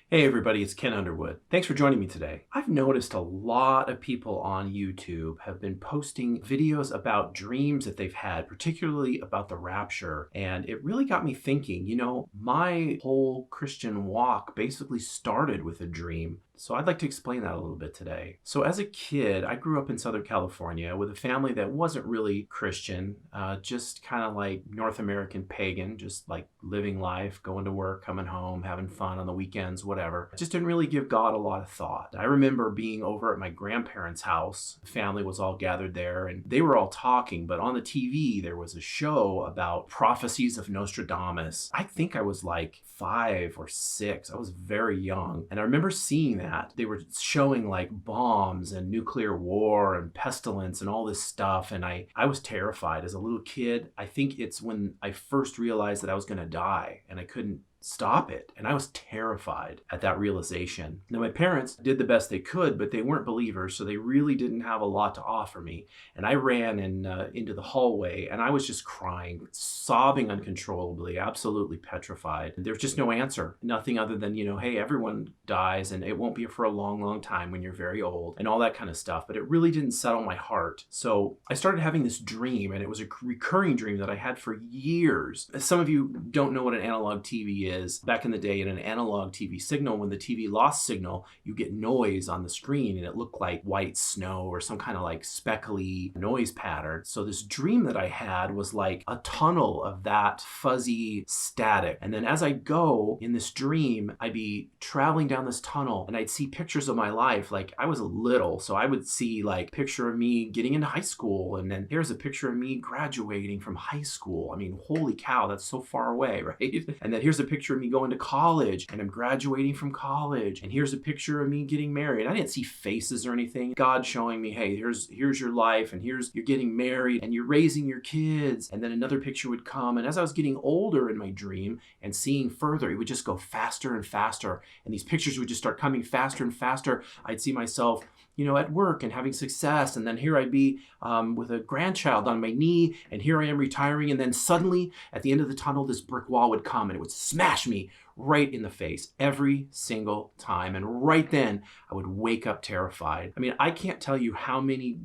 Hey everybody, it's Ken Underwood. Thanks for joining me today. I've noticed a lot of people on YouTube have been posting videos about dreams that they've had, particularly about the rapture. And it really got me thinking, my whole Christian walk basically started with a dream. So I'd like to explain that a little bit today. So as a kid, I grew up in Southern California with a family that wasn't really Christian, just kind of like North American pagan, just like living life, going to work, coming home, having fun on the weekends, whatever. I just didn't really give God a lot of thought. I remember being over at my grandparents' house. The family was all gathered there and they were all talking, but on the TV, there was a show about prophecies of Nostradamus. I think I was like 5 or 6. I was very young. And I remember seeing that. They were showing like bombs and nuclear war and pestilence and all this stuff. And I was terrified as a little kid. I think it's when I first realized that I was going to die and I couldn't stop it. And I was terrified at that realization. Now, my parents did the best they could, but they weren't believers, so they really didn't have a lot to offer me. And I ran into the hallway and I was just crying, sobbing uncontrollably, absolutely petrified. There's just no answer. Nothing other than, hey, everyone dies and it won't be for a long, long time when you're very old and all that kind of stuff. But it really didn't settle my heart. So I started having this dream, and it was a recurring dream that I had for years. Some of you don't know what an analog TV is. Back in the day, in an analog TV signal, when the TV lost signal, you get noise on the screen and it looked like white snow or some kind of like speckly noise pattern. So this dream that I had was like a tunnel of that fuzzy static. And then as I go in this dream, I'd be traveling down this tunnel and I'd see pictures of my life. Like I was little, so I would see like a picture of me getting into high school, and then here's a picture of me graduating from high school. I mean, holy cow, that's so far away, right? And then here's a picture of me going to college and I'm graduating from college, and here's a picture of me getting married. I didn't see faces or anything. God showing me, hey, here's your life, and you're getting married and you're raising your kids. And then another picture would come, and as I was getting older in my dream and seeing further, it would just go faster and faster, and these pictures would just start coming faster and faster. I'd see myself at work and having success. And then here I'd be with a grandchild on my knee, and here I am retiring. And then suddenly at the end of the tunnel, this brick wall would come and it would smash me right in the face every single time. And right then I would wake up terrified. I mean, I can't tell you how many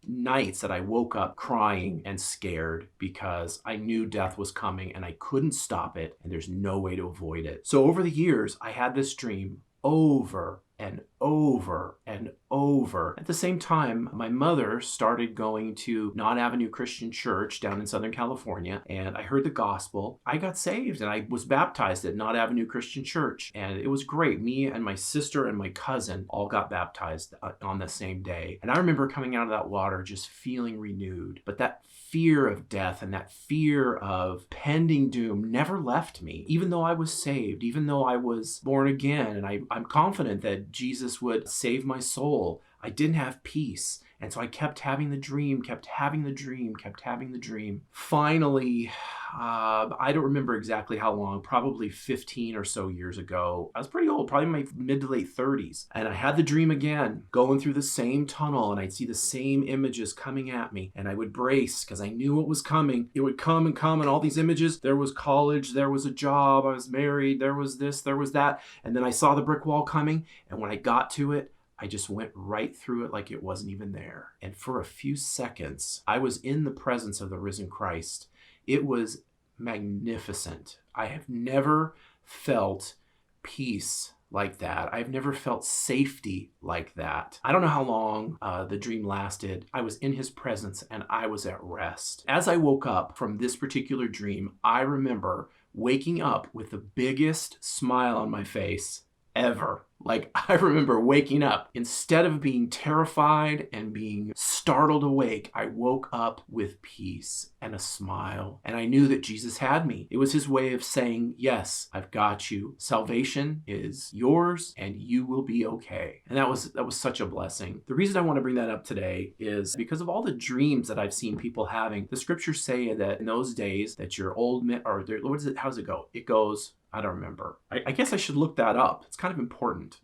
nights that I woke up crying and scared because I knew death was coming and I couldn't stop it, and there's no way to avoid it. So over the years, I had this dream over and over and over. At the same time, my mother started going to Knott Avenue Christian Church down in Southern California, and I heard the gospel. I got saved and I was baptized at Knott Avenue Christian Church, and it was great. Me and my sister and my cousin all got baptized on the same day. And I remember coming out of that water just feeling renewed. But that fear of death and that fear of pending doom never left me. Even though I was saved, even though I was born again, and I'm confident that Jesus would save my soul, I didn't have peace. And so I kept having the dream, kept having the dream, kept having the dream. Finally, I don't remember exactly how long, probably 15 or so years ago. I was pretty old, probably my mid to late 30s. And I had the dream again, going through the same tunnel, and I'd see the same images coming at me. And I would brace because I knew what was coming. It would come and come, and all these images. There was college, there was a job, I was married, there was this, there was that. And then I saw the brick wall coming, and when I got to it, I just went right through it like it wasn't even there. And for a few seconds, I was in the presence of the risen Christ. It was magnificent. I have never felt peace like that. I've never felt safety like that. I don't know how long the dream lasted. I was in his presence and I was at rest. As I woke up from this particular dream, I remember waking up with the biggest smile on my face ever. Like, I remember waking up, instead of being terrified and being startled awake, I woke up with peace and a smile. And I knew that Jesus had me. It was his way of saying, yes, I've got you. Salvation is yours and you will be okay. And that was such a blessing. The reason I want to bring that up today is because of all the dreams that I've seen people having. The scriptures say that in those days that your old men, or what is it? How does it go? It goes, I don't remember. I guess I should look that up. It's kind of important.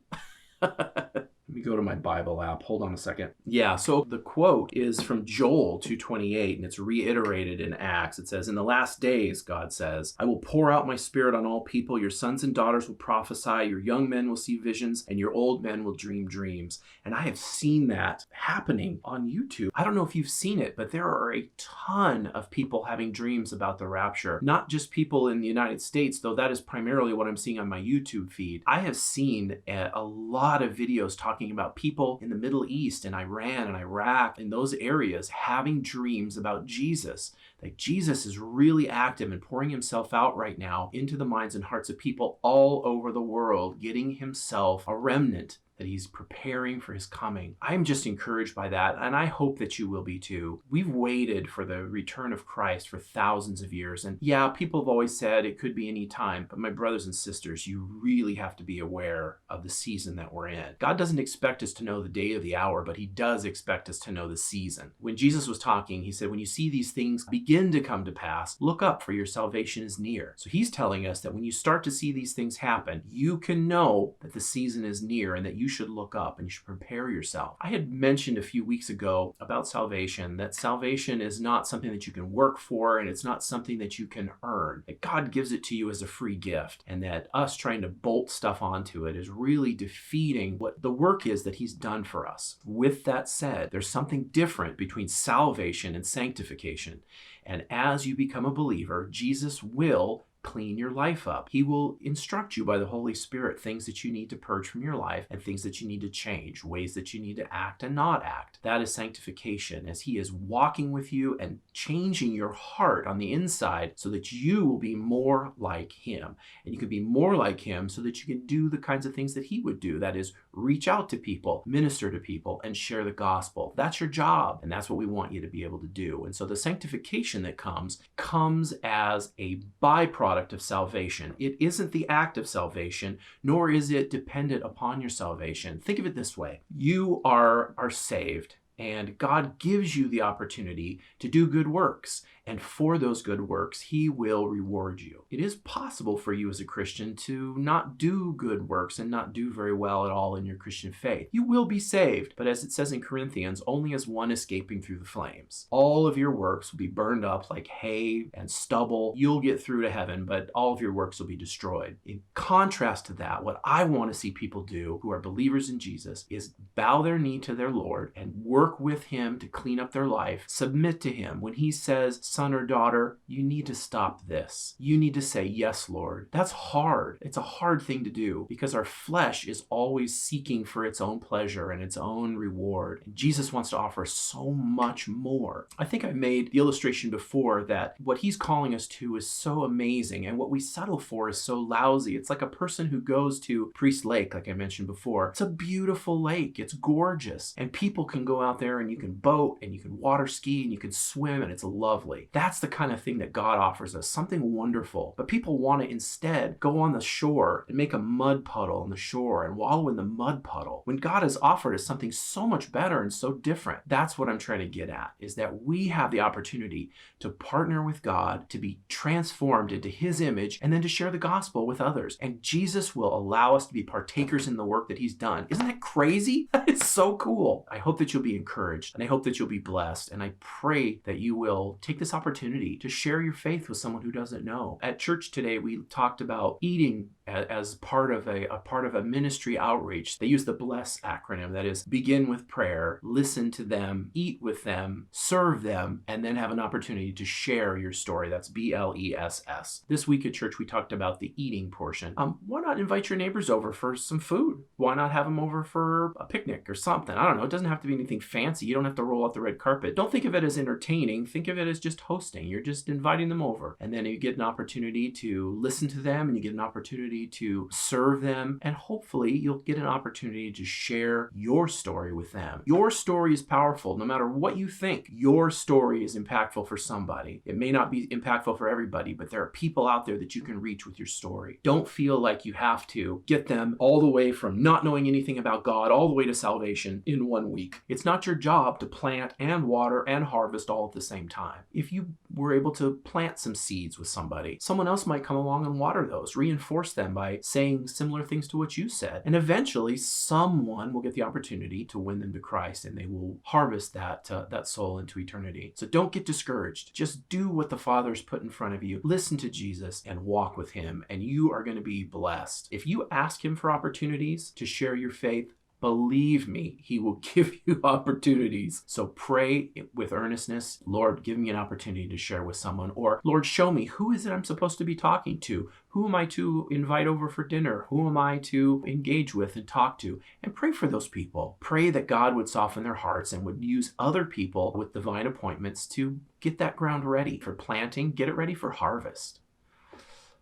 Let me go to my Bible app. Hold on a second. Yeah, so the quote is from Joel 2:28, and it's reiterated in Acts. It says, "In the last days, God says, I will pour out my spirit on all people. Your sons and daughters will prophesy. Your young men will see visions, and your old men will dream dreams." And I have seen that happening on YouTube. I don't know if you've seen it, but there are a ton of people having dreams about the rapture. Not just people in the United States, though that is primarily what I'm seeing on my YouTube feed. I have seen a lot of videos talking about people in the Middle East and Iran and Iraq in those areas having dreams about Jesus. That Jesus is really active and pouring himself out right now into the minds and hearts of people all over the world, getting himself a remnant, that he's preparing for his coming. I'm just encouraged by that, and I hope that you will be too. We've waited for the return of Christ for thousands of years, and yeah, people have always said it could be any time, but my brothers and sisters, you really have to be aware of the season that we're in. God doesn't expect us to know the day or the hour, but he does expect us to know the season. When Jesus was talking, he said, when you see these things begin to come to pass, look up, for your salvation is near. So he's telling us that when you start to see these things happen, you can know that the season is near and that you should look up and you should prepare yourself. I had mentioned a few weeks ago about salvation, that salvation is not something that you can work for, and it's not something that you can earn. That God gives it to you as a free gift, and that us trying to bolt stuff onto it is really defeating what the work is that he's done for us. With that said, there's something different between salvation and sanctification. And as you become a believer, Jesus will clean your life up. He will instruct you by the Holy Spirit things that you need to purge from your life and things that you need to change, ways that you need to act and not act. That is sanctification, as he is walking with you and changing your heart on the inside so that you will be more like him. And you can be more like him so that you can do the kinds of things that he would do. That is, reach out to people, minister to people, and share the gospel. That's your job, and that's what we want you to be able to do. And so the sanctification that comes as a byproduct of salvation. It isn't the act of salvation, nor is it dependent upon your salvation. Think of it this way. You are saved, and God gives you the opportunity to do good works. And for those good works, he will reward you. It is possible for you as a Christian to not do good works and not do very well at all in your Christian faith. You will be saved, but as it says in Corinthians, only as one escaping through the flames. All of your works will be burned up like hay and stubble. You'll get through to heaven, but all of your works will be destroyed. In contrast to that, what I want to see people do who are believers in Jesus is bow their knee to their Lord and work with him to clean up their life, submit to him. When he says, son or daughter, you need to stop this. You need to say, yes, Lord. That's hard. It's a hard thing to do because our flesh is always seeking for its own pleasure and its own reward. And Jesus wants to offer so much more. I think I've made the illustration before that what he's calling us to is so amazing, and what we settle for is so lousy. It's like a person who goes to Priest Lake, like I mentioned before. It's a beautiful lake. It's gorgeous. And people can go out there and you can boat and you can water ski and you can swim, and it's lovely. That's the kind of thing that God offers us, something wonderful. But people want to instead go on the shore and make a mud puddle on the shore and wallow in the mud puddle, when God has offered us something so much better and so different. That's what I'm trying to get at, is that we have the opportunity to partner with God, to be transformed into his image, and then to share the gospel with others. And Jesus will allow us to be partakers in the work that he's done. Isn't that crazy? It's so cool. I hope that you'll be encouraged, and I hope that you'll be blessed, and I pray that you will take this opportunity to share your faith with someone who doesn't know. At church today, we talked about eating as part of a ministry outreach. They use the BLESS acronym. That is, begin with prayer, listen to them, eat with them, serve them, and then have an opportunity to share your story. That's BLESS. This week at church, we talked about the eating portion. Why not invite your neighbors over for some food? Why not have them over for a picnic or something? I don't know. It doesn't have to be anything fancy. You don't have to roll out the red carpet. Don't think of it as entertaining. Think of it as just hosting. You're just inviting them over. And then you get an opportunity to listen to them, and you get an opportunity to serve them, and hopefully you'll get an opportunity to share your story with them. Your story is powerful. No matter what you think, your story is impactful for somebody. It may not be impactful for everybody, but there are people out there that you can reach with your story. Don't feel like you have to get them all the way from not knowing anything about God all the way to salvation in 1 week. It's not your job to plant and water and harvest all at the same time. If you were able to plant some seeds with somebody, someone else might come along and water those, reinforce them, them by saying similar things to what you said. And eventually someone will get the opportunity to win them to Christ, and they will harvest that soul into eternity. So don't get discouraged. Just do what the Father's put in front of you. Listen to Jesus and walk with him, and you are going to be blessed. If you ask him for opportunities to share your faith, believe me, he will give you opportunities. So pray with earnestness. Lord, give me an opportunity to share with someone. Or, Lord, show me, who is it I'm supposed to be talking to? Who am I to invite over for dinner? Who am I to engage with and talk to? And pray for those people. Pray that God would soften their hearts and would use other people with divine appointments to get that ground ready for planting, get it ready for harvest.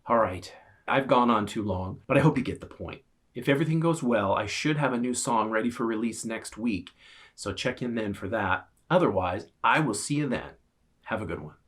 All right, I've gone on too long, but I hope you get the point. If everything goes well, I should have a new song ready for release next week, so check in then for that. Otherwise, I will see you then. Have a good one.